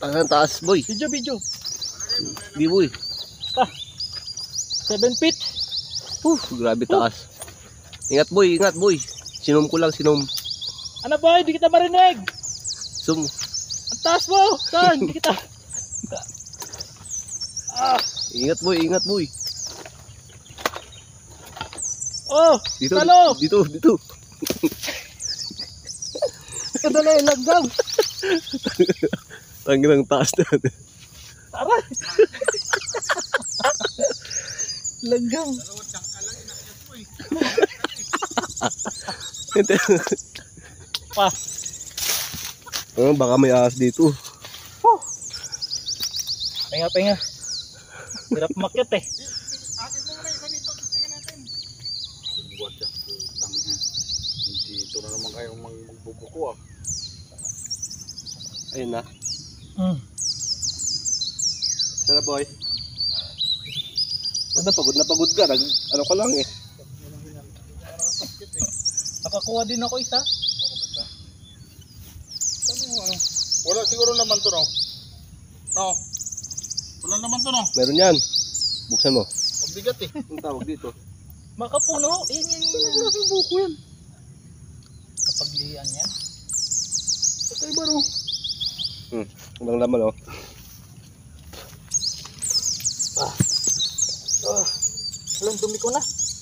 Ang taas, boy. Video. Di, boy. 7 feet. Grabe taas. Ingat, boy. Sinom ko lang, sinom. Ano boy, di kita marinig. Sum. Ang taas mo. Saan? Di kita. Ingat, boy. Oh, Dito, talo. dito. Kadala yung langgam. Tangin ang taas na. Aray. Langgam. Pa. Baka may ahas dito. Pahinga. Hirap umakyat eh. Dito na naman kayong magbubuko ah. Ayun na. Sana, boy. Pagod ka. Ano ka lang eh. Nakakuha din ako isa. Wala siguro naman to no? No? Wala naman to no? Meron yan. Buksan mo. Mabigat eh. Ang tawag dito. Makapuno. Yan. Ang buko yan. Kapaglihan yan. Patay ba no? Ang laman, oh. Alam, dumi ko na.